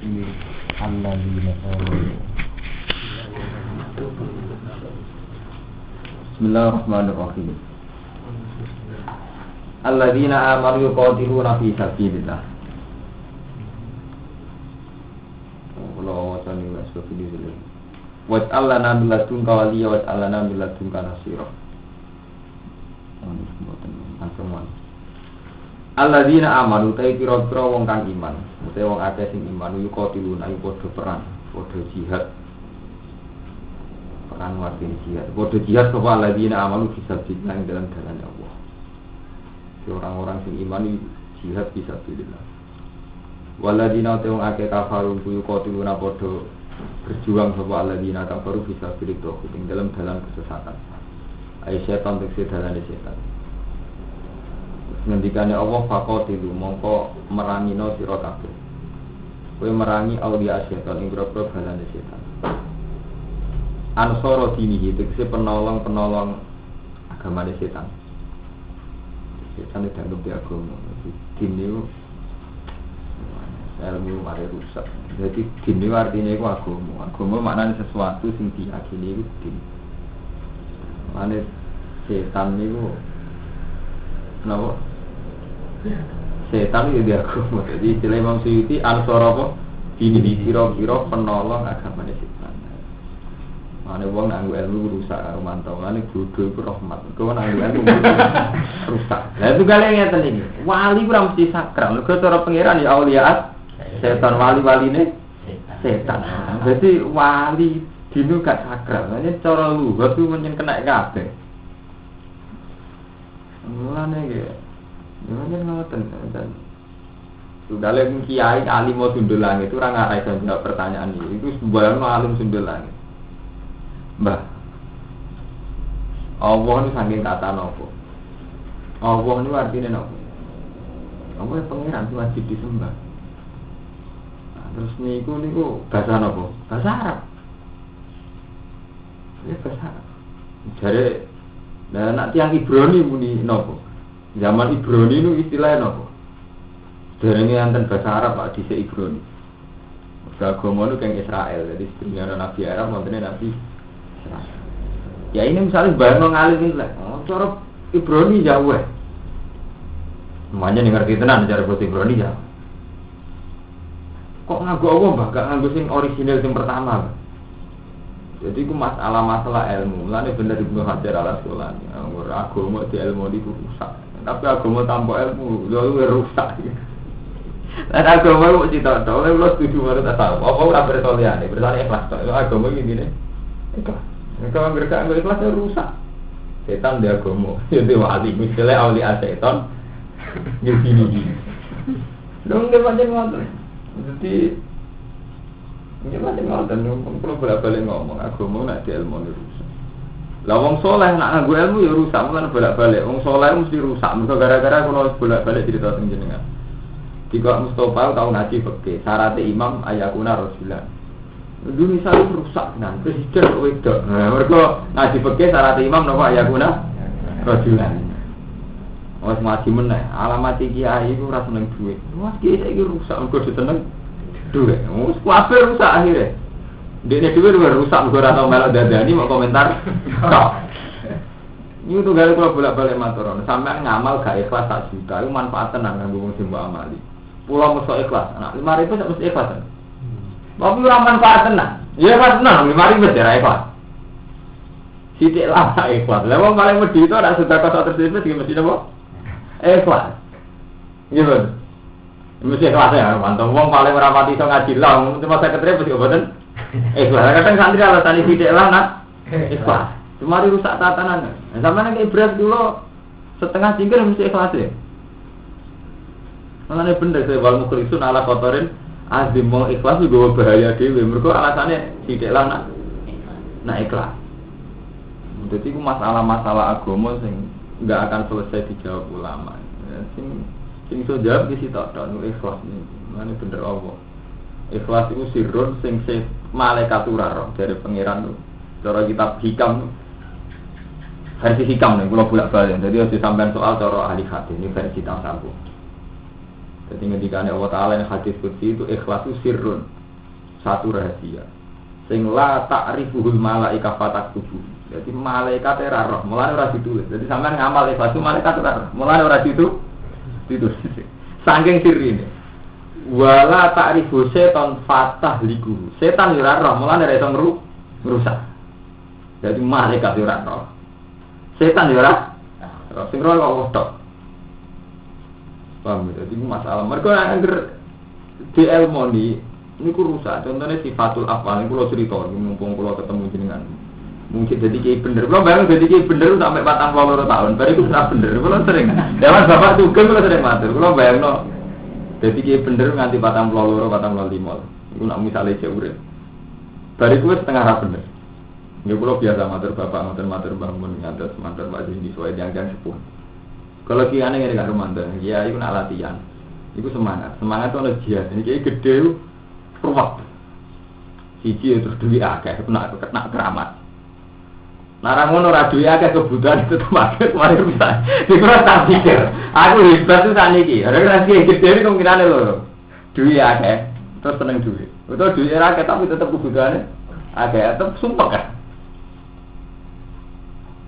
alladzina amanu. Bismillahirrahmanirrahim. Alladzina amanu yuqatiluna fi sabilillah. Allah wa'ani wa sabilillah. Wa'allana min ladunka waliya wa'allana min ladunka nasira. Alladzina amanu ta pira-pira wong kang iman, utawa wong akeh sing iman yuqatiluna ayu padha perang, padha jihad. Perang warga jihad. Padha jihad sapa alladzina amanu fisabilillah dalam jalan Allah. Orang-orang sing iman jihad fisabilillah. Walladzina ta wong akeh kafaru yuqatiluna padha berjuang sapa alladzina kafaru fisabilillah ing dalam jalan kesesatan. Ai setan tekse dalane setan. Ngendikane Allah faqatilu mongko merangino sira kabeh. Kowe merangi auliya setan ing grobro balane setan. Ansara dinihi tekse penolong-penolong agamane setan. Setan itu dianggap di agama. Din niku ilmu mari rusak. Jadi din niku artine iku agama. Agama maknane sesuatu sing diyakini iku din. Mane setan niku napa? Setan itu dia agama. Jadi istilah Imam Suyuti ansor apa? Dini kira-kira penolong agamane setan. Mane wong nganggo ilmu rusak karo mantau. Mane bodho iku rahmat. Kok nganggo ilmu rusak. Lah itu kalian ngeten iki. Wali ora mesti sakral. Mergo cara pangeran ya auliyaat setan wali-waline setan. Jadi wali dino gak sakral. Mane cara luhur ku menyen kena kabeh. Mulane iki ya ngoten dan sudah lek kiai alim mau sundul langit itu ora ngarai jawab pertanyaan ini. Itu sembarang alim sundul langit. Mbah. Allah ini saking kata napa? Allah ini artinya napa? Allah pangeran itu wajib disembah. Nah, terus niku bahasa napa? Bahasa Arab. Ya bahasa Arab. Jare nah nek tiyang Ibrani muni napa? Zaman Ibrani itu istilahnya apa? Derenge enten bahasa Arab Pak dhisik Ibrani. Agama itu kayak Israel, jadi sebenarnya Nabi Arab wontennya Nabi Israel. Ya ini misalnya bayang ngalim ini lah. Oh, cara Ibrani jauh. Semuanya ngerti tenan cara bahasa Ibrani jauh. Kok nganggo Allah Mbah? Gak nganggo sing orisinal sing pertama. Jadi itu masalah ilmu. Mulane bener Ibnu Hajar al-Asqalani. Agama di ilmu itu rusak. Tapi agama tanpa ilmu, lalu rusak. Dan agama itu cita-cita, oleh Allah setuju menurut tahu. Apa ora bertolian, bertolian ikhlas. Agama ini ikhlas. Kalau mereka nggak ikhlas, rusak. Setan dia agama, jadi wali. Misalnya aulia setan, gini. Dong dia macam ngotot. Jadi ini macam ngotot. Kalau bolak-balik ngomong agama nak di ilmu ini rusak. Lah wong saleh nak nganggo ilmu ya rusak, mulane bolak-balik. Wong saleh mesti rusak, mergo gara-gara kula bolak-balik cerita teng jenengan. Dikok Mustofa tau ngaji fikih, syarat imam ayakuna rasulan. Dulu misalnya rusak nan presiden wedok. Nah, mergo ngaji fikih syarat imam napa ayakuna rasulan. Wes ngaji meneh, alamat kiai iku ora seneng dhuwit. Wes kiai iki rusak mergo seneng dhuwit. Wes kabeh rusak akhire. Dene dhewe rusak mergo ora tau melok dadani mau komentar. Ini tuh gale kula bolak-balik matur, sampean ngamal gak ikhlas tak juta, itu manfaat tenan kanggo wong sing mbok amali. Pulau mesti ikhlas, anak 5.000 sak mesti ikhlas. Tapi ora manfaat tenan. Ya kan tenan 5.000 wis ora ikhlas. Sithik lah ikhlas. Lah wong paling wedi itu ora sedekah sak terus iki mesti napa? Ikhlas. Iya betul. Mesti ikhlas ya, mantap. Wong paling ora pati iso ngaji lah, cuma 50.000 kok boten. Kadang santri alasan sithik lah nak ikhlas. Cuma rusak tatanan. Nah, sama nek ibras dulu setengah cingkir mesti ikhlas ya. Makanya bener saya wal mukhlisun ala kotorin azim mau ikhlas juga bahaya dhewe. Mergo alasannya sithik lah nak ikhlas. Jadi itu masalah-masalah agama sing enggak akan selesai dijawab ulama. Ya, sing iso jawab di situ tok ikhlas niku. Makanya bener Allah. Ikhlas itu sirrun sing malaikat ora roh dari pangeran tuh. Cara kitab hikam versi hikam nih, kalau bolak-balik. Jadi harus disampaikan soal cara ahli hadis ini versi tahun 1. Jadi ngendikane Allah Taala yang hadis qudsi itu ikhlas itu sirrun, satu rahasia. Sing la ta'rifuhul malaika fataktubu. Jadi malaikat ora roh, mulane ora ditulis. Jadi sampean ngamal ikhlas itu malaikat ora roh, mulane ora ditulis. Saking sirine. Wala ta'rifu setan fatah liku. Setan ora roh, mulane ora iso ngrusak. Jadi malaikat ora roh. Setan ora roh, sing roh kok wedok. Paham ya? Jadi masalah mereka anggar di ilmu ini rusak. Contohnya sifatul afal ini kalau cerita, mumpung kalau ketemu jenengan mungkin jadi kayak bener. Kalau bayang jadi kayak bener sampai 40 tahun, baru itu sudah bener. Kalau sering, dalam bapak juga kalau sering matur. Kalau bayang no, jadi kayak bener nganti 40 45. Itu nak misalnya jauh. Baru itu setengah bener. Ya kalau biasa matur bapak, matur bangun ngantos matur pak ini sesuai jangan sepuh. Kalau kiane ngene gak romantis, ya iku nak latihan. Iku semangat. Semangat itu ana jihad. Ini kayak gede ruwet. Siji terus duwe akeh, nak keramat. Narang ngono ora duwe akeh kebutuhan tetep akeh mari bisa. Dikira tak pikir. Aku hebat tuh saniki. Ora gede iki kemungkinane lho. Duwe akeh, terus seneng duwe. Utawa duwe ora akeh tapi tetep kebutuhane akeh, tetep sumpek kan.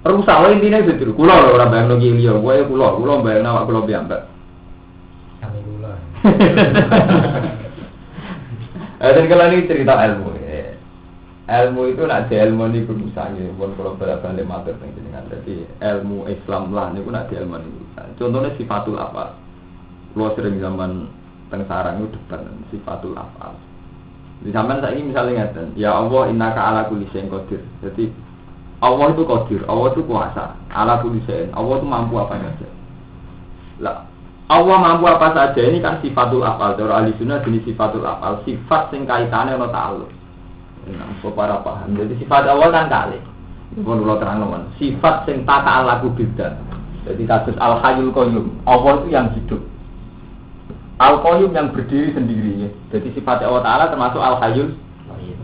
Rusak wae intine itu. Kula lho ora bayangno ki liya, kowe kula bayangno awak kula piyambak. Kami kula. Jadi kalau ini cerita ilmu. Ilmu itu nak di ilmu ini berusaha ya, pun kalau balik matur dengan jadi ilmu Islam lah, ini pun nak di ilmu ini berusaha. Contohnya sifatul afal. Kalau sering zaman tengsarang itu depan sifatul afal. Di zaman saya ini misalnya ngeten, ya Allah innaka ala kulli syai'in qadir. Jadi Allah itu qadir, Allah itu kuasa, ala kulli syai'in. Allah itu mampu apa saja. Lah, Allah mampu apa saja ini kan sifatul afal. Cara ahli sunnah jenis sifatul afal, sifat sing kaitane ana ta'alluq. Nah, para paham. Jadi sifat Allah kan kali. Pun kula terangno, sifat sing ta'alaku bidzat. Jadi kasus al-hayyul qayyum, Allah itu yang hidup. Al-qayyum yang berdiri sendiri. Jadi sifat Allah Taala termasuk al-hayyul qayyum.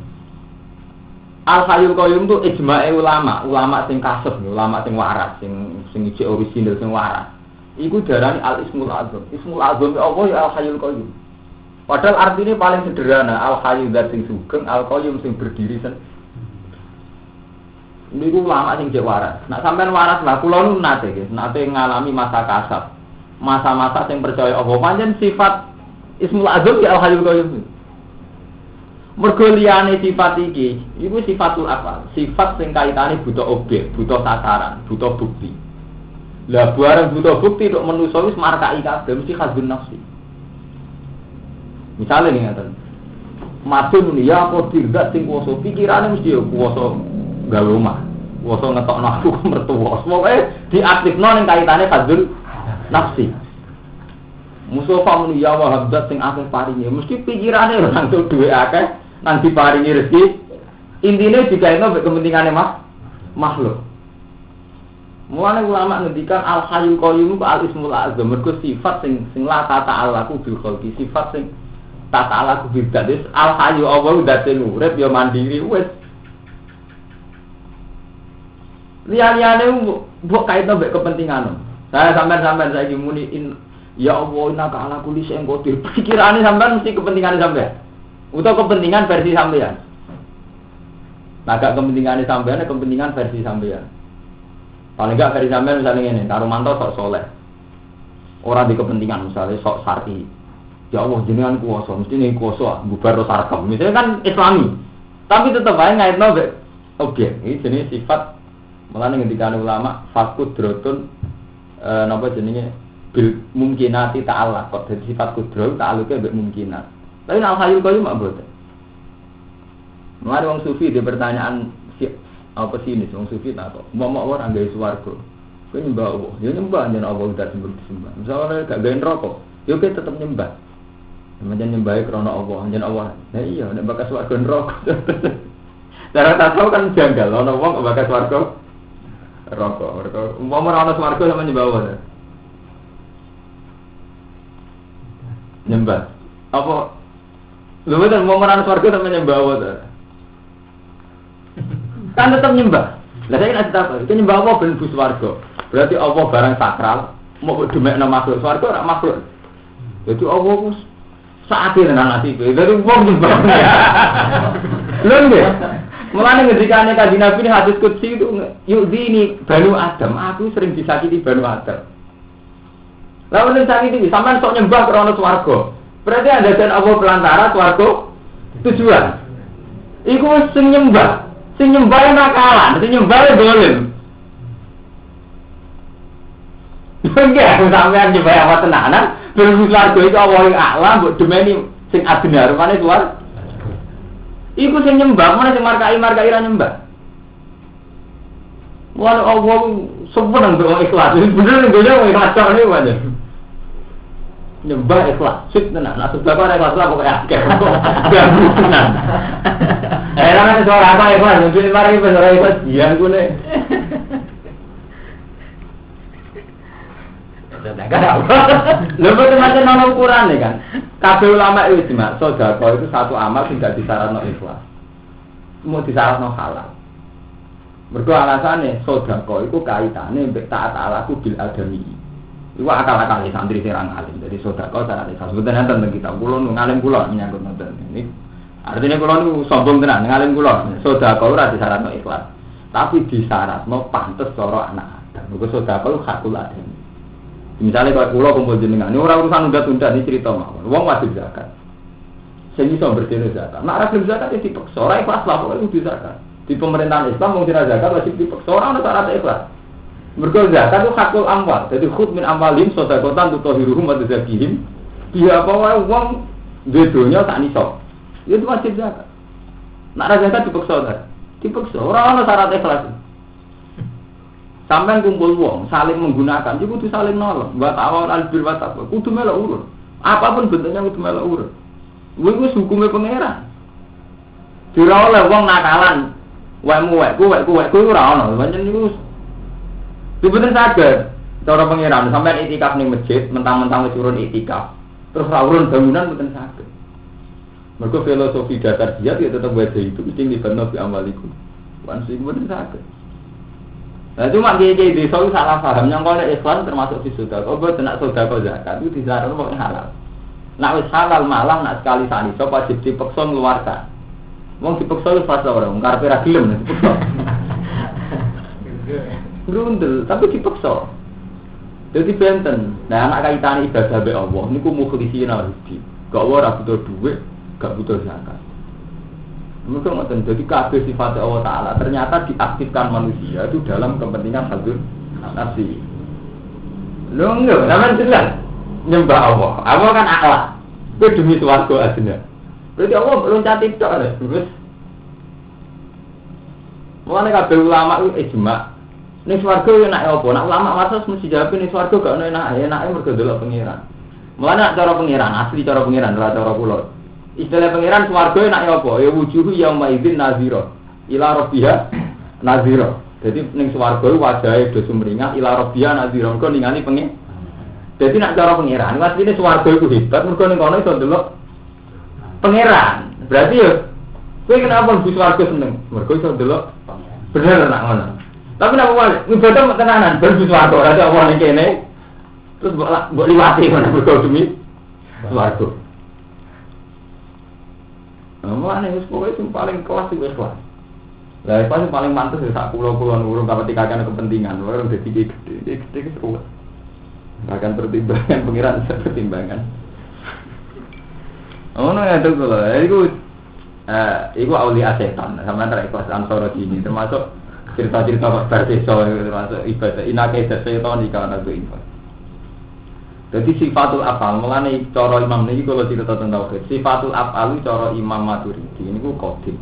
Al-hayyul qayyum itu ijma'e ulama sing kasih, ulama sing waras, sing ijek orisinal sing waras. Iku darani al-ismul azam. Ismul azam Allah ya al-hayyul qayyum. Padahal artinya paling sederhana, al-hayyu dzat sing sugeng, al-qayyum sing berdiri sendiri. Niku ulama sing jek waras. Nak sampean waras lah kula nu nate ngalami masa kasab. Masa-masa sing percaya Allah pancen sifat ismul azam ya al-hayyul qayyum. Mergo liyane sifat iki, iku sifatul afal. Sifat sing kaitane butuh objek, butuh sasaran, butuh bukti. Lah bareng butuh bukti tok manusa wis markai kabeh mesti khazbun nafsi. Misale nih ngaten. Matun ya qadir zat sing kuwasa, pikirane mesti ya kuwasa gawe omah. Kuwasa ngetokno aku mertua. Pokoke diaktifno ning kaitane khazbun nafsi. Mustafa muni ya wahab zat sing akeh paringe, mesti pikirane ora entuk duwe akeh. Nanti paringi rezeki intinya dikaitno mek kepentingane makhluk. Mulane ulama ngendikan al hayyul qayyum ku al ismul azam mergo sifat sing la ta'alaku bil khalqi, sifat sing ta'alaku bil dzat. Al hayyu Allah dzate urip ya mandiri wis. Liya-liyane mbok kaitno mek kepentingan. Saya sampean saiki muni ya Allah innaka ala kulli syai'in qadir. Pikirane sampean mesti kepentingane sampean. Untuk kepentingan versi sampean. Nah, gak kepentingan sampean, kepentingan versi sampean. Paling gak versi sampean misalnya ini, Karumanto sok soleh. Orang di kepentingan misalnya sok syar'i. Ya Allah jenengan kuwasa, mesti ning kuwasa bubar ro sarkem. Misalnya kan Islami. Tapi tetep ae ngaitno objek. Iki jenenge sifat mulane ngendikane ulama fakudratun napa jenenge bil mungkinati ta'ala. Kok dadi sifat kudrat ta'aluke mbek mungkinat. Tapi al-hayyul qayyum mak boten. Mari wong sufi di pertanyaan apa sih ini wong sufi tak kok. Momok ora gawe swarga. Kowe nyembah Allah. Ya nyembah yen Allah udah disembah. Misalnya gak gawe neraka, ya kowe tetep nyembah. Sampeyan nyembah krana Allah, yen Allah. Nah iya nek bakas swarga neraka. Cara tak tahu kan janggal ana wong kok bakas swarga neraka. Mergo umpama ora ana swarga sampeyan nyembah Allah. Nyembah. Apa lho bener mau merana swarga sampe nyembah Allah ta. Kan tetep nyembah. Lah saya nek tak iki nyembah Allah ben bus swarga. Berarti Allah barang sakral, mau demekno makhluk swarga ora makhluk. Jadi Allah ku saat ini nasib. Jadi wong nyembah. Lho nggih. Mulane ngendikane Kanjeng Nabi hadis qudsi itu yudini Banu Adam, aku sering disakiti Banu Adam. Lah nek sakiti sampean sok nyembah krana swarga. Berarti ada dan Allah pelantara swarga tujuan. Iku sing nyembah nakalan, sing nyembah dolim. Enggak, sampean nyembah apa tenanan, ben swarga itu Allah yang a'lam, mbok demeni sing adina rupane swarga. Iku sing nyembah, mana sing markai ra nyembah. Wala Allah seneng kok ikhlas. Bener ngene ikhlas kok niku aja. Nyembah ikhlas, sik tenan. Nah, sebab ora ikhlas lah pokoke akeh. Ganggu tenan. Era nek ora apa ikhlas, mungkin mari wis ora ikhlas dian kune. Lha kok macam ana ukurane kan. Kabeh ulama itu ijma, sedekah itu satu amal sing gak disyaratno ikhlas. Mau disyaratno halal. Mergo alasane sedekah iku kaitane mbek taat alaku bil adami. Iku akal-akal santri sing alim. Jadi sedekah cara ikhlas. Mboten enten teng kita. Kula ngalim kula menyangkut ngoten. Ini artinya kula niku sombong tenan ngalim kula. Sedekah ora disyaratno ikhlas. Tapi disyaratno pantes cara anak Adam. Mergo sedekah hakul adami. Misalnya kalau pulau kumpul jenengan, ini orang urusan tunda-tunda ini cerita mawon. Wong wajib zakat. Sing iso berdene zakat. Nek ora gelem zakat iki dipaksa, ora ikhlas lah pokoke kudu zakat. Di pemerintahan Islam wong sira zakat wajib dipaksa, ora ana syarat ikhlas. Mergo zakat itu hakul amwal. Jadi khud min amwalihim shadaqatan tutahhiruhum wa tuzakihim. Dia apa wae wong duwe donya tak nisab. Itu wajib zakat. Nek ora zakat dipaksa, dipaksa ora ana syarat ikhlas. Sampai kumpul wong saling menggunakan, itu kudu saling nolong. Buat awal albir watak, kudu melok urut. Apapun bentuknya kudu melok urut. Kuwi hukumnya pangeran. Dira oleh wong nakalan, wekku ora ono. Pancen niku dibener saged cara pangeran sampai itikaf ning masjid, mentang-mentang wis urun itikaf. Terus ra urun bangunan mboten saged. Mergo filosofi dasar dia tetep wae itu mesti dibentuk di amaliku. Wan sing mboten saged. Nah cuma kiai-kiai desa itu salah paham yang kalau ikhlas termasuk di sedekah. Oh buat nak sedekah zakat itu disarankan pokoknya halal. Nak wis halal malah nak sekali sani so wajib dipaksa ngeluarkan. Wong dipaksa wis fase ora, karepe ra gelem dipaksa. Grundel tapi dipaksa. Jadi benten. Nah anak kaitane ibadah be Allah niku mukhlisina rezeki. Gak ora butuh duit, gak butuh zakat. Mungkin ngoten jadi kabeh sifat Allah Taala ternyata diaktifkan manusia itu dalam kepentingan hadul nafsi. Lho enggak, sampean jelas nyembah Allah. Allah kan akhlak. Itu demi swarga aslinya. Berarti Allah loncat tok lho, terus. Mulane kabeh ulama itu ijma. Ning swarga yo enak apa? Nek ulama waras mesti jawab ning swarga gak ono enake mergo delok pangeran. Mulane cara pangeran asli cara pangeran ora cara kula. Istilah pangeran swarga enak apa? Ya wujuhu yauma idzin nazira. Ila rabbiha nazira. Jadi ning swarga wajahe do sumringah ila rabbiha nazira. Engko ningali pengen. Jadi nak cara pangeran, asline swarga iku hebat mergo ning kono iso ndelok pangeran. Berarti ya kowe kenapa mlebu swarga seneng? Mergo iso ndelok bener nak ngono. Tapi nek wae ibadah tenanan mlebu swarga ora ada apa ning kene. Terus mbok liwati ngono mergo demi swarga. Mulane wis pokoke sing paling kelas iku ikhlas. Lah ikhlas paling mantes ya sak pulau-pulau urung ketika kan kepentingan, orang dadi gede keseru. Akan pertimbangan pengiran pertimbangan. Ono ya tuh kalau iku aulia setan sama antara ikhlas ansoro ini termasuk cerita-cerita berdeso termasuk ibadah inake setan ikan atau info. Jadi sifatul afal, mulane cara Imam niki kalau cerita tentang tauhid, sifatul afal cara Imam Maturidi ini ku qadim.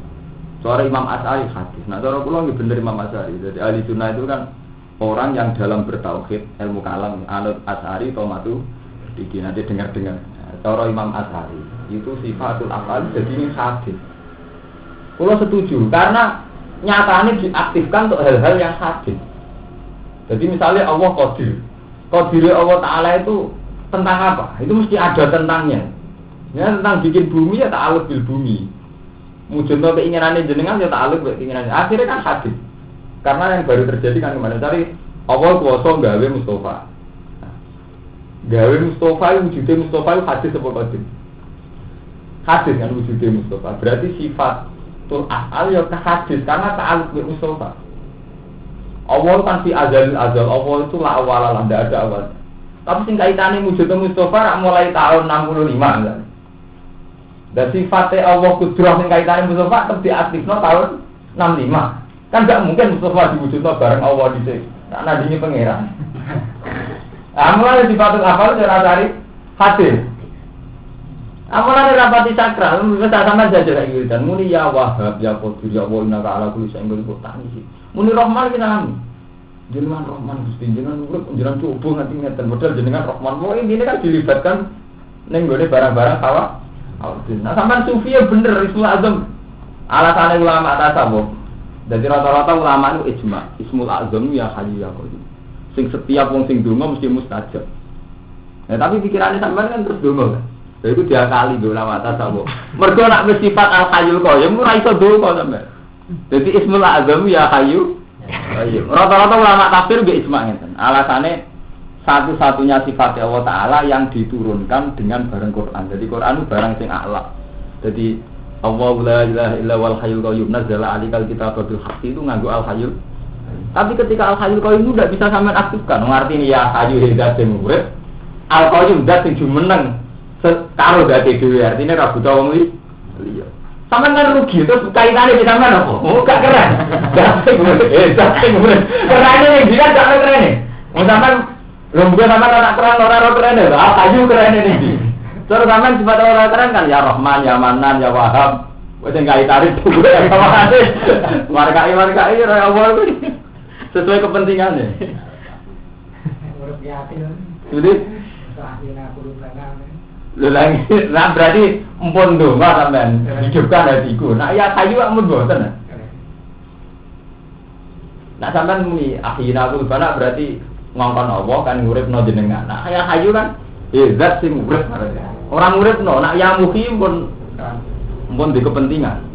Cara Imam Asy'ari hadis. Nah, cara kula nggih bener Imam Asy'ari. Jadi ahli sunnah itu kan orang yang dalam bertauhid, ilmu kalam, anut Asy'ari atau Maturidi nanti dengar-dengar. Cara Imam Asy'ari itu sifatul afal jadi ini hadis. Kula setuju karena nyatanya diaktifkan untuk hal-hal yang hadis. Jadi misalnya Allah qadir. Qadir Allah Ta'ala itu tentang apa? Itu mesti ada tentangnya. Ya tentang bikin bumi ya ta'alluq bil bumi. Mujudno keinginannya jenengan ya ta'alluq bil keinginannya. Akhirnya kan hadis. Karena yang baru terjadi kan kemarin cari Allah kuwasa gawe Mustafa. Gawe Mustafa wujude Mustafa hadis apa qadim? Hadis kan wujude Mustafa. Berarti sifatul af'al ya hadis karena ta'alluq bi Mustafa. Allah kan fi azal Allah itu la awal lah ndak ada awal. Tapi sing kaitane wujude Mustafa rak mulai tahun 65 kan. Dan sifatnya Allah kudrah sing kaitane Mustafa tetep diaktifno tahun 65. Kan gak mungkin Mustafa diwujudno bareng Allah dhisik. Nak nadine pangeran. Amalane sifatul afal cara cari hadis. Amalane rapati sakral, wis sampean saja lek wiridan muni ya Wahhab ya Qadir ya Allah innaka ala kulli syai'in qadir tangisi. Muni Rahman kita nami. Jenengan Rahman Gusti jenengan urip jenengan coba nganti ngeten modal jenengan Rahman. Wong ini kan dilibatkan ning gone barang-barang hawa. Nah sampean sufi ya bener Ismul Azam. Alasane ulama tasawuf. Jadi rata-rata ulama itu ijma. Ismul Azam ya Hayyu ya Qayyum. Sing setiap wong sing donga mesti mustajab. Nah, tapi pikirannya sampean kan terus donga kan. Lha iku diakali lho ulama tasawuf. Mergo nek wis sifat Al Hayyul Qayyum ora iso donga sampean. Dadi Ismul Azam ya Hayyu. Ayo. Rata-rata ulama tafsir nggih ijma ngeten. Alasane satu-satunya sifat Allah Ta'ala yang diturunkan dengan barang Quran. Jadi Quran itu barang sing a'la. Jadi Allah la ilaha illa wal hayyul qayyum nazzala 'alaikal kitaba bil haqqi itu nganggo Al Hayyul. Tapi ketika Al Hayyul Qayyum itu tidak bisa sampean aktifkan. Ngerti ya Hayyu zat sing urip. Al Qayyum zat sing jumeneng karo dadi dhewe. Artine ra buta wong liya. Sampeyan kan rugi terus kaitane di sampean apa? Oh gak keren. Zat sing urip. Kerane ning dia gak keren. Wong sampean lomba sampean ora keren lho. Al Hayyul keren iki. Terus sampean sifat ora keren kan ya Rahman, ya Manan, ya Wahhab. Wis kaitane dhuwur sama hadis. Markai ora apa kuwi. Sesuai kepentingannya. Jadi, nah berarti empun donga sampean hidupkan hatiku. Nah ya kayu amun boten. Nah sampean muni akhirna aku bana berarti ngongkon Allah kan nguripno jenengan. Nah ya kayu kan zat sing urip. Orang uripno nak ya muhi empun di kepentingan.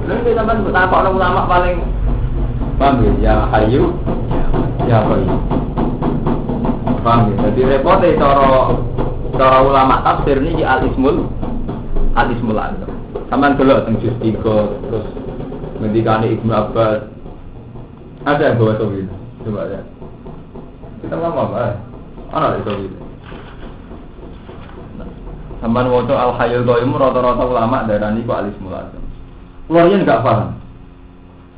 Lalu sampean takok ulama paling paham ya Hayyu ya Qayyum. Paham ya. Jadi repote cara ulama tafsir niki al-ismul azam. Sampeyan delok teng juz 3 terus ngendikane Ibnu Abbas. Ada yang bawa tauhid. Coba ya. Kita ngomong apa? Ana tauhid. Sampeyan waca al-hayyul qayyum rata-rata ulama darani ku al-ismul azam. Keluarnya enggak paham.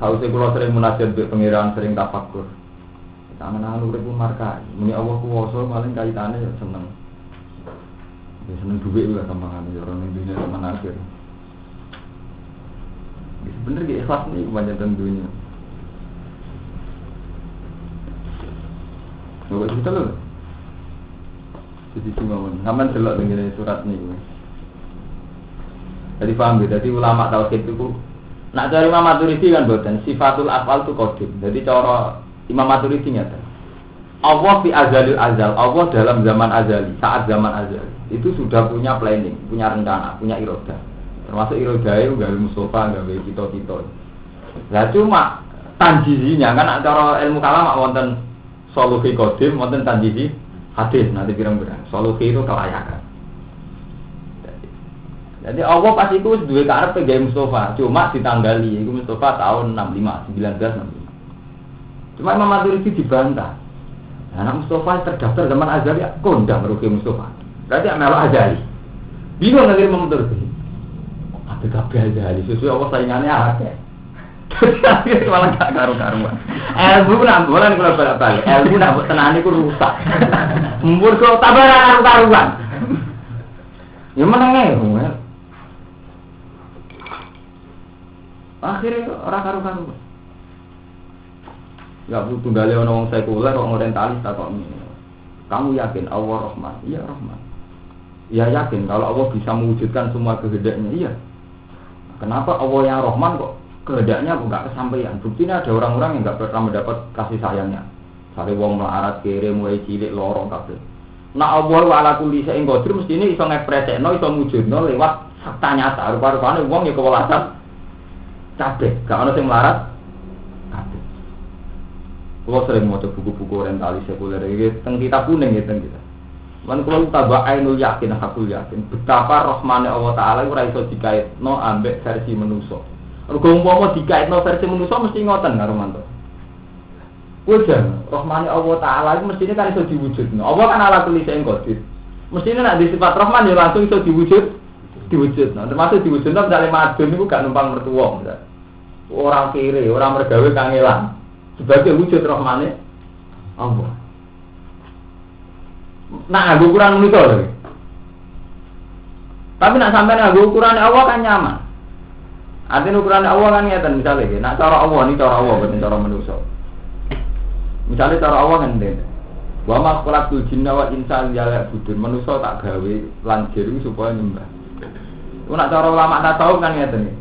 Harusnya kalau sering munajat be pangeran, sering tafakur. Tangan-tangan urip pun markai. Muni Allah kuwasa paling kaitane ya seneng. Ya seneng duit juga tambahan ya orang dunia teman akhir. Bener ge ikhlas nih kebanyakan dunia. Coba kita lho. Jadi cuma ngamen delok ngene surat niku. Jadi paham ya, jadi ulama tauhid itu nak cari Imam Maturidi kan boten sifatul afal itu qadim. Jadi cara Imam Maturidi nyata Allah fi azalil azal, Allah dalam zaman azali, saat zaman azali itu sudah punya planning, punya rencana, punya iroda. Termasuk irodae gawe Mustafa, gawe kita-kita. Lah cuma tanjizinya kan cara ilmu kalam wonten solusi qadim, wonten tanjizi hadis nanti pirang-pirang. Solusi itu kelayakan. Jadi Allah pas itu duwe karepe gawe Mustafa, cuma ditanggali iku Mustafa tahun 1965. Cuma Imam Maturidi dibantah. Anak Mustafa terdaftar zaman Azali kondang merugi Mustafa. Berarti melok Azali. Bingung ngene Imam Maturidi. Ada kabeh Azali, sesuai Allah saingannya akeh. Terus malah gak karu-karuan. Ilmu nak bolan kula balik-balik. Ilmu nak tenane ku rusak. Mumpur kok tambah karu-karuan. Ya menenge. Akhirnya orang karu-karu. Ya butuh gale ana wong sekuler kok orientalis tak kok ini. Kamu yakin Allah Rahman? Iya Rahman. Ya yakin kalau Allah bisa mewujudkan semua kehendaknya. Iya. Kenapa Allah yang Rahman kok kehendaknya enggak kesampaian? Buktinya ada orang-orang yang enggak pernah mendapat kasih sayangnya. Sare wong melarat kere mulai cilik loro kabeh. Nah Allah wa ala kulli syai'in qadir mestine iso ngepresekno iso mujudno lewat fakta nyata. Rupa-rupane wong ya kewelasan kabeh, gak ana sing melarat kabeh. Kalau sering mau buku-buku orientalis sekuler iki teng kitab kuning ya teng kita. Man kalau tabak ainul yakin hakul yakin betapa rahmane Allah taala ora iso dikaitno ambek versi manusa. Mergo umpama dikaitno versi manusa mesti ngoten karo mantu. Wajan rahmane Allah taala iku mestine kan iso diwujudno. Allah kan ala kulli shay'in qadir. Mestine nek di sifat rahman ya langsung iso diwujudno. Termasuk diwujudno dalem madun niku gak numpang mertua. Orang kiri, orang mergawe kangelan. Sebagai wujud rahmane Allah. Nah, nganggo ukuran menika lho. Tapi nak sampean nganggo ukuran Allah kan nyaman. Artinya ukuran Allah kan ngeten misale nggih. Nak cara Allah ini cara Allah bukan cara manusia. Misalnya cara Allah kan ngene. Wa ma khalaqtul jinna wal insa illa liya'budun. Manusia tak gawe lan jin supaya nyembah. Itu nak cara ulama tasawuf kan ngeten.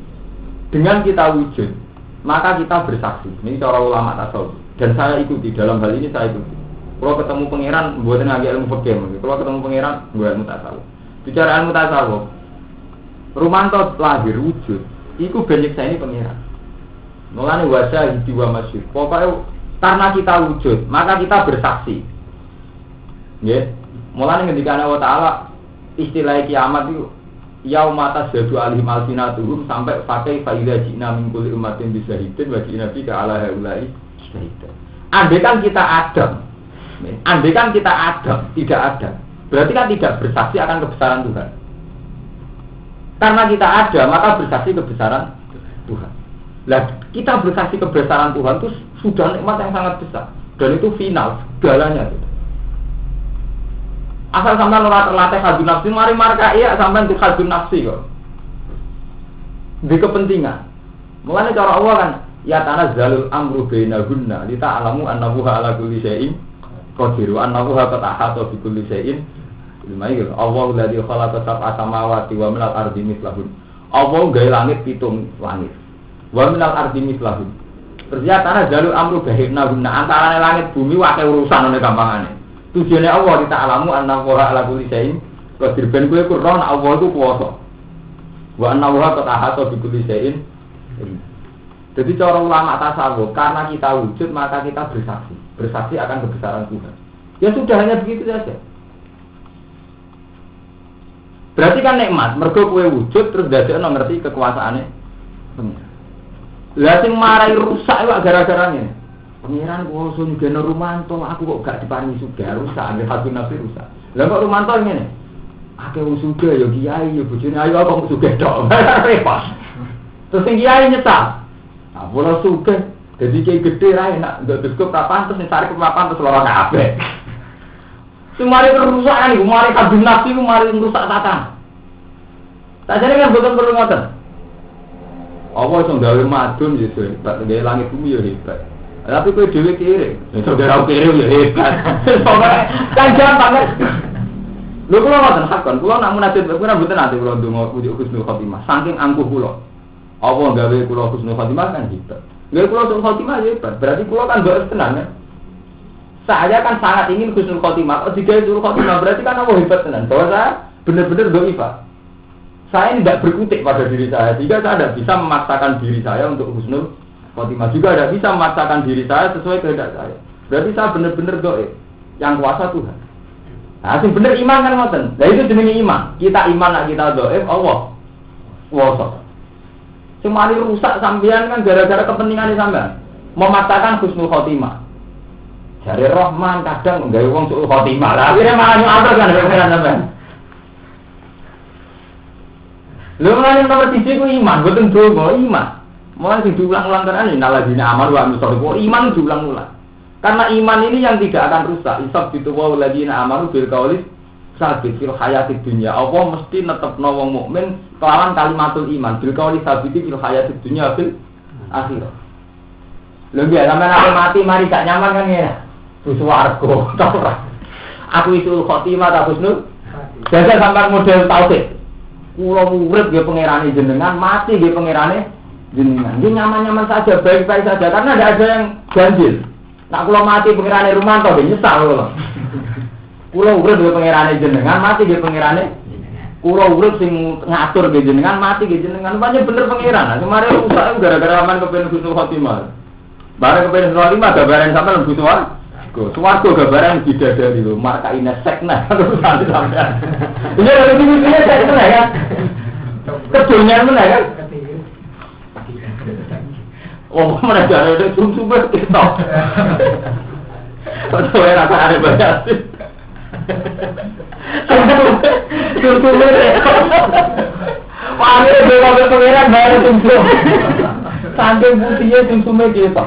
Dengan kita wujud, maka kita bersaksi. Ini cara ulama tasawuf. Dan saya ikuti dalam hal ini saya ikuti. Kalau ketemu pangeran, buatan ngagi ilmu fikih. Kalau ketemu pangeran, buat ilmu tasawuf. Bicara ilmu tasawuf, Rumanto lahir wujud, itu banyak saya ini pangeran. Mulane wajah hidup masyhur. Pokoknya karena kita wujud, maka kita bersaksi. Ya, mulane ketika Allah Taala istilah kiamat itu yaumata jadu alihim alsinatuhum sampai pakai faidah jina min kulli ummatin bisyahidin wa jina bika ala haulai syahidin. Andai kan kita Adam, tidak ada. Berarti kan tidak bersaksi akan kebesaran Tuhan. Karena kita ada, maka bersaksi kebesaran Tuhan. Lah, kita bersaksi kebesaran Tuhan itu sudah nikmat yang sangat besar. Dan itu final, segalanya itu. Asal sampai orang terlatih hadun nafsi, mari marka iya sampai untuk hadun nafsi kok. Di kepentingan. Mulanya cara Allah kan, ya tanazzalul amru bainahunna li ta'lamu annahu ala kulli syai'in qadir wa annahu qad ahata bi kulli syai'in ilma. Allahu alladzi khalaqa sab'a samawati wa minal ardi mithlahun. Allah gawe langit 7 langit. Wa minal ardi mithlahun. Ternyata jalur amru bainahunna antarané langit bumi wae urusan ngene gampangane. Tujuane Allah di ta'lamu annahu ala kulli syai'in qadir ben kowe kuron Allah itu kuwasa. Wa annahu qad ahata bi kulli syai'in. Jadi cara ulama tasawuf, karena kita wujud maka kita bersaksi akan kebesaran Tuhan. Ya sudah hanya begitu saja. Berarti kan nikmat, mergo kowe wujud terus dadekno ngerti kekuasaane pengiran. Lah sing marai rusak iku gara-gara ngene. Pengiran kok sun gene Rumanto, aku kok gak diparingi sugih rusak, ambek hati nafsi rusak. Lah kok Rumanto ngene. Akeh wong sugih ya kiai ya bojone ayo kok sugih tok. Repot. Terus sing kiai nyesal. Nah, bola sugih dadi kiai gedhe ra enak, ndok cukup ta pantes nek tarik papan terus lara kabeh. Sing mari kerusakan iku mari kadung nafsi iku mari ngrusak tatan. Sajane kan boten perlu ngoten. Apa iso gawe madun ya hebat, gawe langit bumi ya hebat. Tapi kowe dhewe kere, iso gawe kere ya hebat. Kan gampang kan. Lho kula ngoten hakon, kula nak munajat kula mboten ate kula ndonga ujuk husnul khotimah. Saking angkuh kula. Apa gawe kula husnul khotimah kan hebat. Gawe kula husnul khotimah ya hebat. Berarti kula kan mbok tenan ya. Saya kan sangat ingin husnul khotimah. Oh, digawe husnul khotimah berarti kan apa hebat tenan. Bahwa saya benar-benar dhaifah. Saya tidak berkutik pada diri saya, sehingga saya tidak bisa memaksakan diri saya untuk husnul khotimah. Juga tidak bisa memaksakan diri saya sesuai kehendak saya. Berarti saya benar-benar dhaif. Yang kuasa Tuhan. Nah, sing bener iman kan ngoten. Lah itu jenenge iman. Kita iman nek kita dhaif, Allah kuasa. Sing mari rusak sampean kan gara-gara kepentingane sampean. Memaksakan husnul khotimah. Jare Rahman kadang nggawe wong suul khotimah. Lah akhire malah nyuwat kan sampean. Lho lan nomor 3 ku iman, boten donga, iman. Mulai diulang-ulang terus naladina amal wa amsal. Iman diulang-ulang. Karena iman ini yang tidak akan rusak. Isab itu wa ladina amalu bil qaulis sabit fil hayatid dunya. Allah mesti netepno wong mukmin kelawan kalimatul iman. Bil qaulis sabit fil hayatid dunya fil akhirah. Lho biar sampeyan mati mari gak nyaman kan ya. Swarga ta ora. Aku itu khotimah ta husnul. Jajal sampeyan model tauhid. Kula urip nggih pangerane jenengan, mati nggih pangerane jenengan. Nggih nyaman-nyaman saja, baik-baik saja karena tidak ada yang ganjil. Nak kula mati pangerane Rumanto nggih nyesal kula. Kula urip nggih pangerane jenengan, mati nggih pangerane kula urip sing ngatur nggih jenengan, mati nggih jenengan. Pancen bener pangeran. Kemarin rusak gara-gara aman kepen husnul khotimah. Barang kepengen soal 5 gambaran sampai lembu suwargo gambaran bidadari lho, marka ina sekna terus nanti sampean. Iya lho ini sekna kan. Kedonyan meneh kan. Oh, mana jare itu sumber ketok. Kalau era ada banyak sih. Sumber. Wah, ini kalau pengiran baru sumber. Saking putihnya sumber gitu.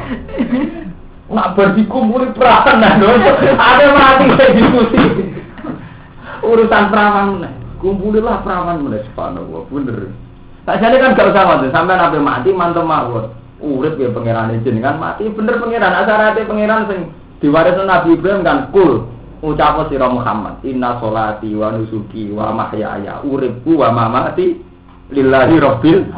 Nak berdikumpul perawan, ada mati kayak diskusi. Urusan perawan, kumpulilah perawan mulai subhanallah, bener. Tak jadi kan gak usah waktu sampai nabi mati mantep mawon. Urip ya pangeran jenengan mati bener pangeran asarate pangeran sing diwarisno Nabi Ibrahim kan kul ucap sira Muhammad inna sholati wa nusuki wa mahyaya uripku wa mamati lillahi rabbil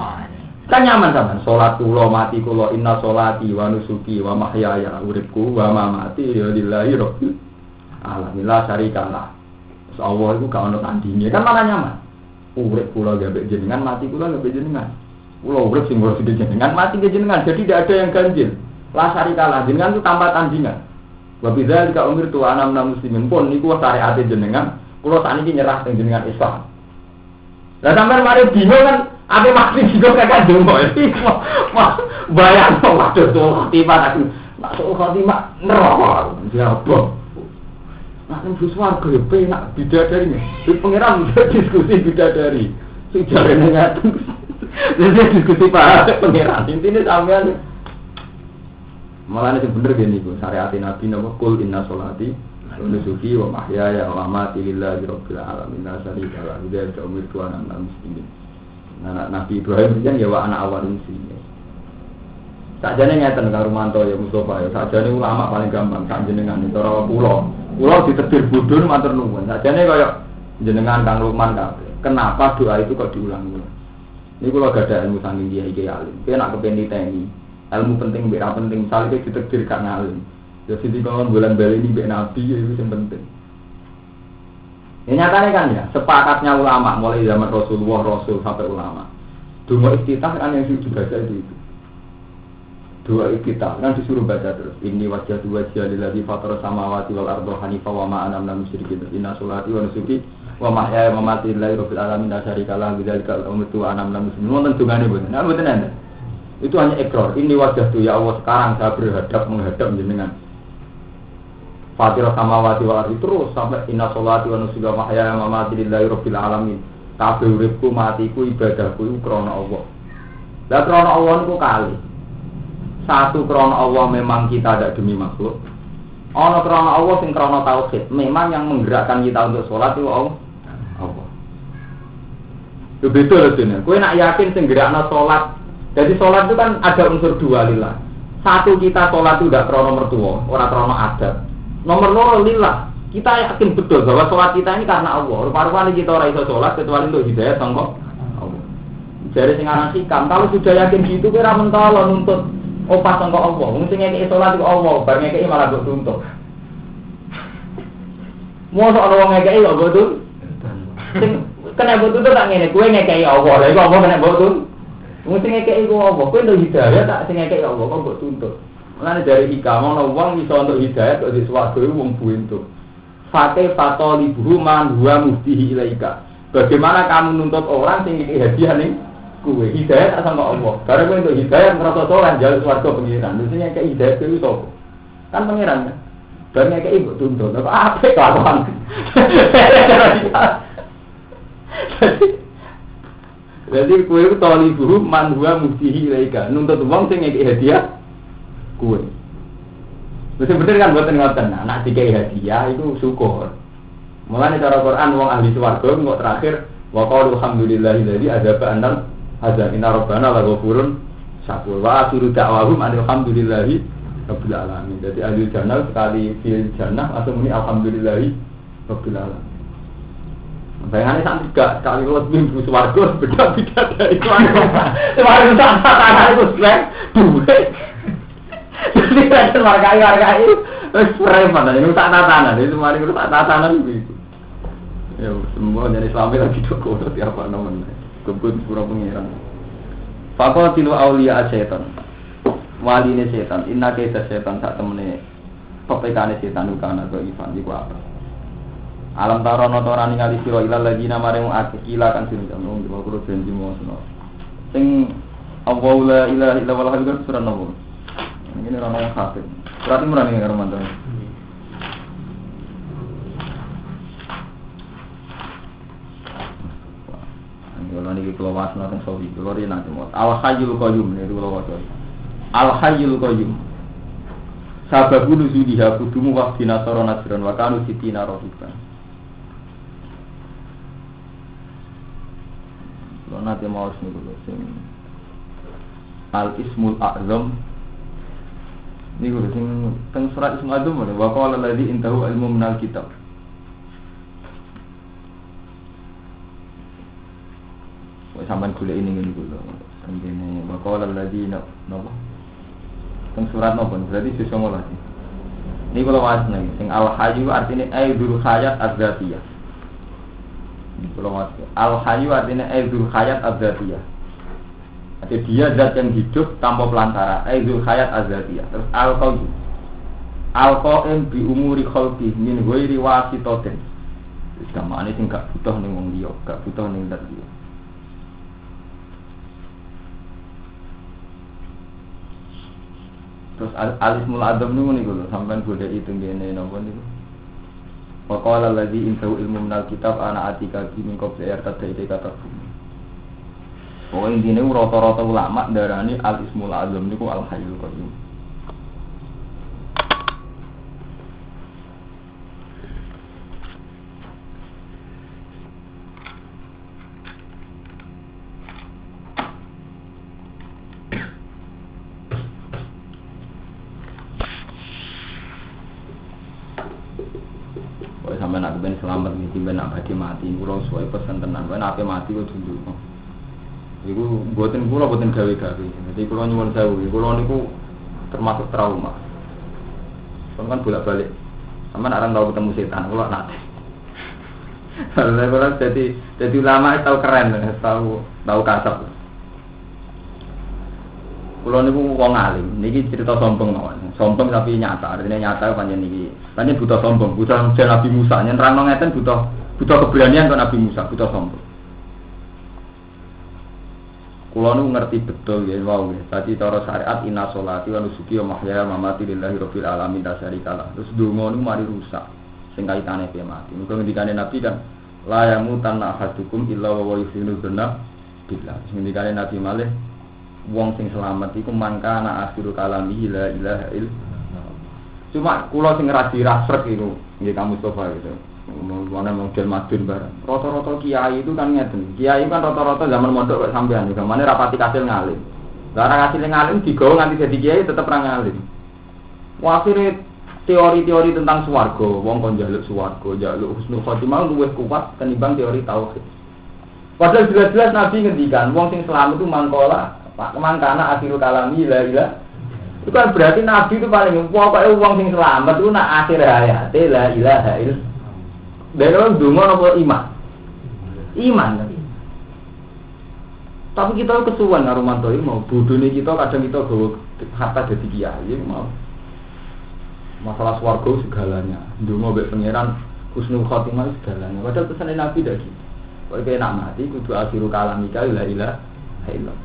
kan nyaman sampean salat kula mati kula inna sholati wa nusuki wa mahyaya uripku wa mamati lillahi rabbil alamin la syarikalah. Allah iku gak ono tandinge kan malah nyaman. Urip kula gambek jenengan mati kula gambek jenengan. Kula urip sing ngurus jenengan mati jenengan jadi tidak ada yang ganjil. La syarikalah jenengan itu tanpa tandingan. Wa bidzalika umirtu ana minal muslimin pun niku syariat jenengan kula sakniki nyerah teng jenengan Islam. Lah sampean mari dino kan ate mati dino kakak dongo iki bayangno waduh to khotimah aku. Nak sok khotimah neraka jawab. Nak ning swarga yo penak bidadari. Iki pangeran diskusi bidadari. Sing jarene ngaten. Jadi diskusi Pak pangeran intine sampean malah nek bener gini Bu syariat Nabi napa kul inna sholati wa nusuki wa mahyaya wa mamati lillahi rabbil alamin la syarika lahu dzalika umirtu ana minal muslimin. Nah Nabi Ibrahim kan ya wa anak awal muslimin. Sakjane ngeten karo Manto ya Mustofa ya sakjane ulama paling gampang sak jenengan cara pulau ditebir bodho matur nuwun. Sakjane kaya jenengan Kang Lukman kabeh. Kenapa doa itu kok diulang-ulang? Ini kalau gak ada ilmu saking dia alim, dia nak kepengen diteni, ilmu penting, beda penting, misalnya kita ditekdir gak ngalim. Jadi kalau bulan beli ini beda nabi itu yang penting. Ini nyatanya kan ya, sepakatnya ulama mulai zaman Rasulullah Rasul sampai ulama. Dua iftitah kan yang disuruh baca itu. Dua iftitah kan disuruh baca terus. Ini wajah dua jaliladhi fatar samawati wal ardo hanifah wa ma'anam nam musyrikin. Inna sholati wa nusuki wa mahyaya wa mamati lillahi rabbil alamin la syarika lahu bidzalika umirtu ana minal muslimin. Wonten dungane mboten. Nah mboten enten. Itu hanya ikrar. Ini wajah tu ya Allah sekarang saya berhadap menghadap jenengan. Fatirah samawati wal ardi terus sampai inna sholati wa nusuki wa mahyaya wa mamati lillahi rabbil alamin. Kabeh uripku matiku ibadahku iku krana Allah. Lah krana Allah niku kali. Satu krana Allah memang kita ada demi makhluk. Ana krana Allah sing krana tauhid. Memang yang menggerakkan kita untuk salat itu Allah. Itu betul loh. Kowe nak yakin sing gerakna salat. Jadi salat itu kan ada unsur dua lillah. Satu kita salat itu tidak krana mertua, ora krana adat. Nomor loro lillah. Kita yakin betul bahwa salat kita ini karena Allah. Rupa-rupane kita ora iso salat kecuali untuk hidayah sangka Allah. Jadi sing aran sikam, kalau sudah yakin gitu kowe ora mentolo nuntut opah sangka Allah. Wong sing ngekeki salat iku Allah, bar ngekeki malah mbok tuntut. Mosok ana wong ngekeki kok mbok tuntut. Sing kena mbok tuntut tak ngene, kowe ngekeki Allah. Lah iku Allah kena mbok tuntut. Wong sing ngekeki iku Allah, kowe untuk hidayah tak sing ngekeki Allah kok mbok tuntut. Mulane dari hikam ana wong iso untuk hidayah kok di swarga iku wong buentuk. Fate fatoli buhuman huwa muftihi ilaika. Bagaimana kamu nuntut orang sing ngekeki hadiah ning kowe hidayah tak sama Allah. Karena kowe untuk hidayah ngerasa saleh jaluk swarga pengiran. Mestinya ngekeki hidayah kuwi sapa? Kan pengiran kan. Dan ngekeki mbok tuntut. Kok apik kelakuan. Jadi kowe itu toli buhu man huwa muftihi ilaika. Nuntut wong sing ngekeki hadiah kowe. Mesti bener kan buatan ngoten. Nah, nak dikai hadiah itu syukur. Mulane cara Quran wong ahli swarga kok terakhir wa qalu alhamdulillahilladzi adzaba annal hazan inna rabbana la ghafurun syakur wa akhiru da'wahum alhamdulillahi rabbil alamin. Jadi ahli jannah sekali fil jannah langsung muni alhamdulillahi rabbil alamin. Bayangane sak tiga sekali luwes mimpi swarga beda-beda dari swarga. Swarga tak itu slek duwe. Jadi kan warga-warga itu preman aja, itu tak tatanan, itu mari itu tak tatanan gitu. Ya semua dari Islam lagi doko tiap apa namanya, kebun pura pengiran. Fakol tilu aulia asyaiton. waline setan, inna kaita setan sak temene pepekane setan ukana kok Ivan iku apa. Alam tarono ora ningali sira ilal ladina marang akila kan sing ngono dhewe kulo janji mono. Sing Allahu la ilaha illa huwal hayyul qayyum surah nomor. Ini orang yang kafir. Berarti murani karo mantan. Kalau ini kalau wasna tentang sawi, kalau dia nanti mau al hayyul qayyum ini kalau wasna. Al hayyul qayyum. Sababul nuzuliha kudumu waqti nasara nasran wa kanu sitina rohiban. Kalau nanti mau sini dulu sing al ismul a'zam. Ini gue sing teng surat ismul a'zam mana? Wa qala alladzi intahu ilmu minal kitab. Wah sampean golek ini ngene iku lho. Tengene wa qala alladzi napa? Teng surat napa? Berarti sesuk ngolah. Ini kalau wasna sing al hayyu artinya aidul hayat az-zatiyah. Kalau wasna al hayyu artinya aidul hayat az-zatiyah. Jadi dia zat yang hidup tanpa pelantara, aidul hayat az-zatiyah. Terus al-qayyum. Al-qayyum bi umuri khalqi min ghairi wasitatin. Samane sing gak butuh ning wong liya, gak butuh ning zat liya. Terus al-ismul adzam niku lho sampean godheki tengene napa niku. Wa qala allazi intahu ilmu minal kitab ana atika min qabli yartadai kata. Oh intine rata-rata ulama darani al-ismul adzam niku al-hayyul qayyum. Sampai nak ben selamat nih, ben nak badi mati, kurang suai pesan tenan, ben apa mati kok dulu. Iku buatin pulau buatin gawe-gawe. Jadi pulau nyuwun sewu, pulau niku termasuk trauma. Kan bolak-balik. Sampai orang tahu ketemu setan, pulau nanti. Kalau jadi ulama tahu keren, tahu kasar. Pulau niku wong alim, niki cerita sombong mawon. Sombong tapi nyata, artinya nyata pancen niki. Pancen buta sombong, buta Nabi Musa, yen rano ngeten buta keberanian kok Nabi Musa, buta sombong. Kulo nu ngerti betul ya wau ya. Tadi cara syariat inna sholati wa nusuki wa mahyaya wa mamati lillahi rabbil alamin la syarikalah. Terus donga nu mari rusak sing kaitane piye mati. Muga ngendikane Nabi kan la yamutanna ahadukum illa wa yuhsinu dzanna billah. Ngendikane Nabi malih wong sing selamat iku mangkana akhiru kalami la ilaha illallah. Cuma kula sing radi rasrek iku nggih kamu Mustofa gitu. Mana model madun barang. Rata-rata kiai itu kan ngeten. Kiai kan rata-rata zaman mondok kok sampean juga. Mane rapati kasil ngalim. Lah ora kasil ngalim digawa nganti dadi kiai tetep ra ngalim. Akhire teori-teori tentang swarga, wong kon njaluk swarga, njaluk husnul khotimah luwih kuat ketimbang teori tauhid. Padahal jelas-jelas Nabi ngendikan wong sing selamat itu mangkola, mangkana akhirul kalami la ilaha. Itu kan berarti Nabi itu paling pokoke wong sing selamat itu nak akhir hayate la ilaha illallah. Dari orang dungo apa iman? Iman tadi. Tapi kita kesuwan karo mantoi mau bodone kita kadang kita gawa harta dadi kiai mau. Masalah swarga segalanya. Dungo mbek pangeran husnul khotimah segalanya. Padahal pesane Nabi dak gitu. Kok nak mati kudu akhiru kalamika la ilaha illallah.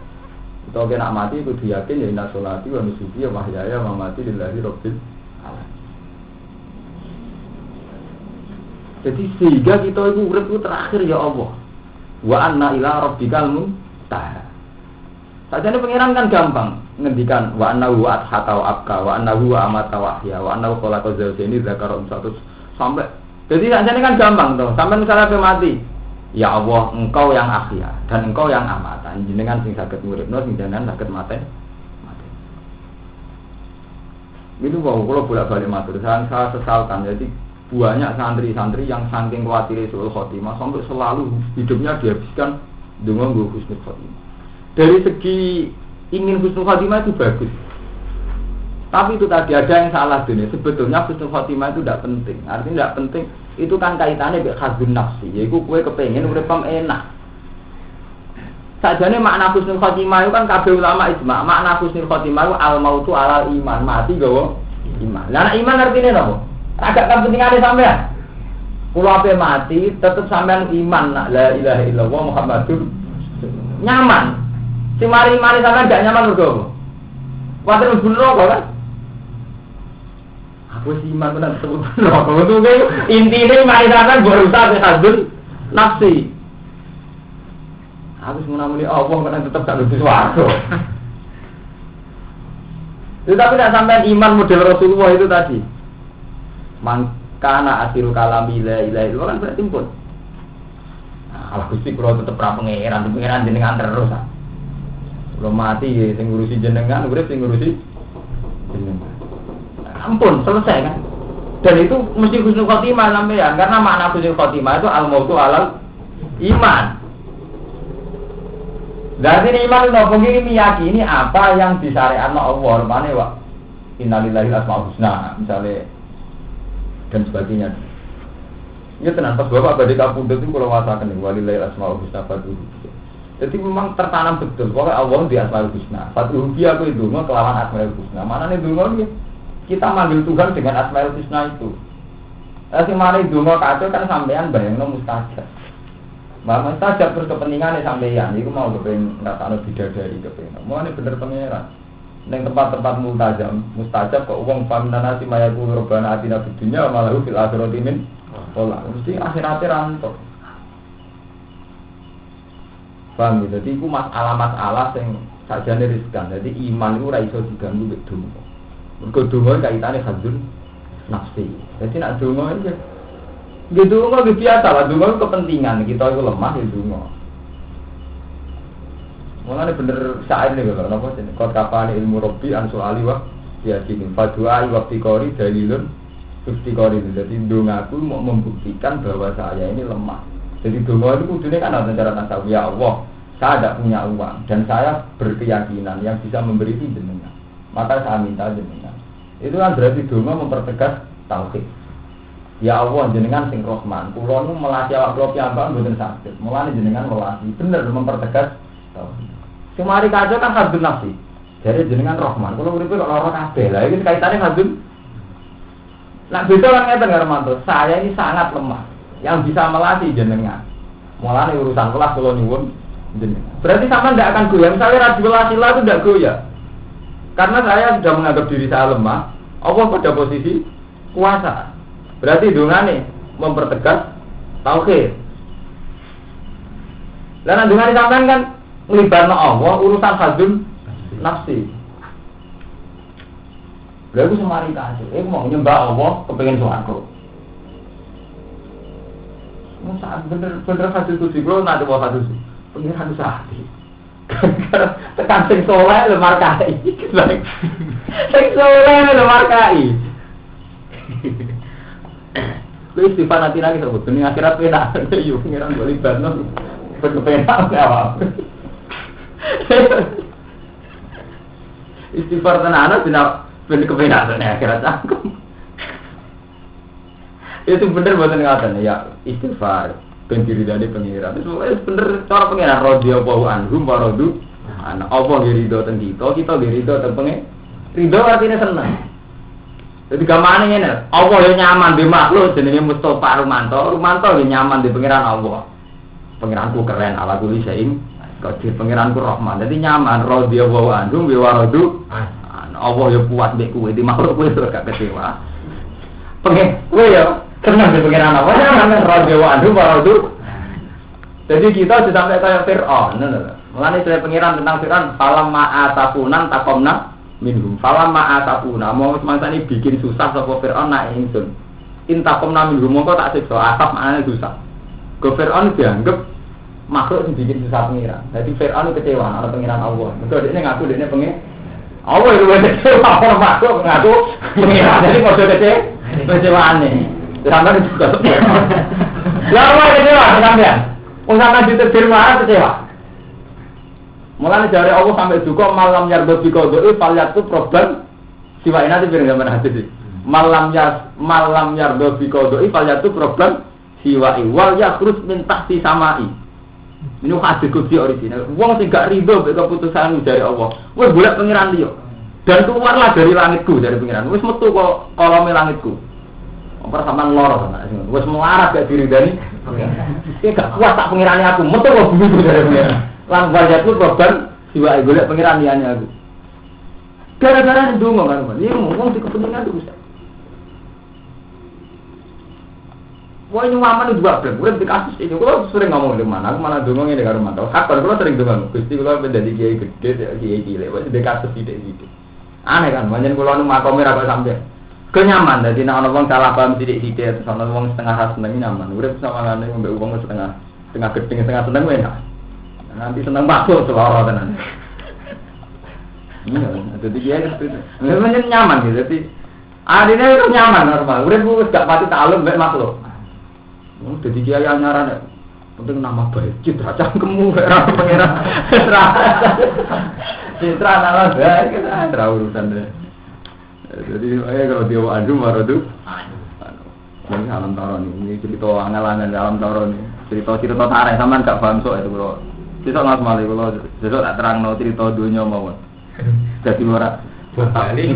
Utawa nak mati kudu yakin ya inna sholati wa nusuki wa mahyaya wa mamati lillahi rabbil alamin. Jadi sehingga kita itu urip terakhir ya Allah. Wa anna ila rabbikal muntaha. Sajane pangeran kan gampang ngendikan wa anna huwa athata wa abka wa anna huwa amata wa ahya wa anna khalaqa zawjaini dzakara satu sampai. Jadi sajane kan gampang toh. Sampai misalnya mati, ya Allah, engkau yang ahya dan engkau yang amata. Jenengan sing saged nguripno, sing jenengan saged mati. Itu bahwa kalau bolak-balik matur, saya sesalkan. Jadi banyak santri-santri yang saking khawatir soal khotimah sampai selalu hidupnya dihabiskan dengan husnul khotimah. Dari segi ingin husnul khotimah itu bagus, tapi itu tadi ada yang salah dunia. Sebetulnya husnul khotimah itu tidak penting. Artinya tidak penting itu kan kaitannya dengan khazun nafsi. Yaitu kue kepengen uripem enak. Sajane makna husnul khotimah itu kan kabeh ulama ijma. Makna husnul khotimah itu al mautu alal iman, mati gawa iman. Lah nek iman artine napa? Agak kepentingane sampean. Kula ape mati tetep sampean iman la ilaha illallah Muhammadur nyaman. Sing mari sampean gak nyaman mergo apa? Kuwatir mlebu neraka kan? Aku sih iman benar sebut neraka. Itu intine mari sampean berusaha hadun nafsi. Aku menamuni Allah kan tetap tak lucu suara. Tetapi tidak sampai iman model Rasulullah itu tadi. Mangkana asiru kalami la ilaha illallah kan berarti pun. Nah, Gusti kula tetep ra pangeran jenengan terus. Kula mati sing ngurusi jenengan, urip sing ngurusi jenengan. Ampun, selesai kan. Dan itu mesti husnul khotimah sampean karena makna husnul khotimah itu al-mautu alal iman. Dari iman itu mungkin meyakini apa yang disyariatkan Allah, mana wa innalillahi asmaul husna misalnya dan sebagainya. Ya tenan pas bapak badhe kapundhut itu kalau wasaken walillahi asmaul husna fadhuhu. Jadi memang tertanam betul bahwa Allah di asmaul husna. Fadhuhu aku itu kelawan asmaul husna. Mana nih donga kita manggil Tuhan dengan asmaul husna itu. Sing mari donga kacau kan sampean bayangno mustajab. Mama saja berkepentingan sampeyan, itu mau kepengen ngatano bidadari kepengen. Mau ini bener pangeran. Neng tempat-tempat mustajab kok uang pamnana si mayaku robana atina bidunya malahu fil akhirati min pola. Mesti akhirate rantok. Paham gitu. Jadi itu masalah sing sajane riskan. Jadi iman itu ora iso diganggu mek donga. Mergo donga kaitane hadun nafsi. Jadi nak donga aja. Gitu nggak biasa lah, dungo kepentingan kita itu lemah ya dungo. Mulanya bener syair nih kalau nopo sini. Kau kapan ilmu Robbi ansul aliwah dia gini. Faduai waktu kori dalilun bukti kori itu. Jadi dungaku mau membuktikan bahwa saya ini lemah. Jadi dungo itu kudunya kan ada cara tasawuf ya Allah. Saya tidak punya uang dan saya berkeyakinan yang bisa memberi jenengan. Maka saya minta jenengan. Itu kan berarti dungo mempertegas tauhid. Ya Allah jenengan sing Rahman, kula nu melatih awak kula piyambak mboten saged. Mulane jenengan melatih bener mempertegas tauhid. Sing mari kacau kan hadun nafsi. Jadi jenengan Rahman, kula uripe kok lara kabeh. Lah iki kaitane hadun. Lah beda kan ngeten Garmanto, saya ini sangat lemah. Yang bisa melatih jenengan. Mulane urusan kelas kula nyuwun jenengan. Berarti sampean ndak akan goyah. Misalnya radulasi lah itu ndak goyah. Karena saya sudah menganggap diri saya lemah, Allah pada posisi kuasa. Berarti dungane mempertegas tauhid. Lah dungane sampean kan nglibatno Allah urusan hadun nafsi. Lha iku semari kacau. Iku mau nyembah Allah kepengin swarga. Masa bener hadis kudu kula nak wae hadis. Pengiran sahati. Tekan sing soleh lho markai. Sing soleh lho markai. Lu istighfar nanti lagi sebut, ini akhirat enak, yuk pengiran boleh bantu, berkepenak apa? Istighfar tenanan benar kepenak nih akhirat cangkem. Itu bener buatan ngatain ya istighfar, pendiri dari pengiran. Itu bener cara pengiran rodia bahu anhum barodu, Allah gerido tentang kita gerido tentang pengen, ridho artinya senang. Jadi gamane ngene, Allah ya nyaman di makhluk jenenge Mustofa Rumanto ya nyaman di pangeran Allah. Pangeranku keren ala kuli saing, qadir pangeranku Rahman. Jadi nyaman radhiyallahu anhu wa waradu. Allah ya puas mbek kowe di makhluk kowe gak kecewa. Kowe ya seneng di pangeran Allah nyaman radhiyallahu anhu wa waradu. Jadi kita sudah sampai kayak Fir'aun, mulane saya pangeran tentang Fir'aun, falam ma'atafunan taqomna minhum falam ma'atafuna mau semangsa ini bikin susah sapa Fir'aun nak ingsun intakom minhum mongko tak siksa asap maknane susah go Fir'aun dianggap makhluk sing bikin susah pengiran jadi Fir'aun kecewa ana pengiran Allah mergo dekne ngaku dekne pengen Allah itu kecewa ora makhluk ngaku pengiran jadi kok kecewane sampeyan juga lha apa kecewa sampeyan wong sampeyan diterima kecewa. Mulane jare Allah sampai juga malam yardo biqodoi falyatu problem siwa ini nanti biar gambar hati sih. Malam yardo biqodoi falyatu problem siwa iwal ya terus minta si samai. Ini hadis kudsi original. Wong sing gak rido mek keputusan dari Allah. Wis golek pengiran liya. Dan keluarlah dari langitku dari pengiran. Wis metu kok kolome langitku. Apa sampean loro ta? Wis melarat gak diridani. Iki gak kuat tak pengirane aku. Metu kok bumi dari pengiran. Lan wajahku korban jiwa golek pengiran liyane aku. Gara-gara ndonga kan. Iki wong di kepentingan itu Ustaz. Wah ini waman juga belum, udah di kasus ini, kalau sering ngomong di mana, aku malah dongeng ini karo mantau. Kapan kalau sering dongeng, gusti kalau menjadi kiai gede, kiai cilik, wah di kasus tidak gitu. Aneh kan, banyak kalau nu makomir apa sampai, kenyaman, jadi nak orang salah paham tidak, terus orang setengah ras seneng nyaman, udah sama kan, ngambil uang setengah gedeng, setengah seneng enak. Nanti seneng bakso seloro tenan. Iya, jadi kiai itu, memang nyaman gitu, jadi adine itu nyaman normal, udah gue gak pati takluk mbek makhluk. Jadi kiai nyaran ya, penting nama baik, citra cangkemmu, era pengira, citra nama baik, kita terlalu urusan deh. Jadi kalau dia adu baru tuh, ini alam taron ini cerita angan-angan alam taron ini, cerita tarik sama nggak paham soal itu kalau, cerita nggak semali kalau cerita tak terang no cerita dunia mau, jadi luar balik.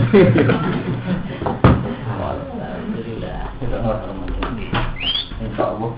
Insyaallah.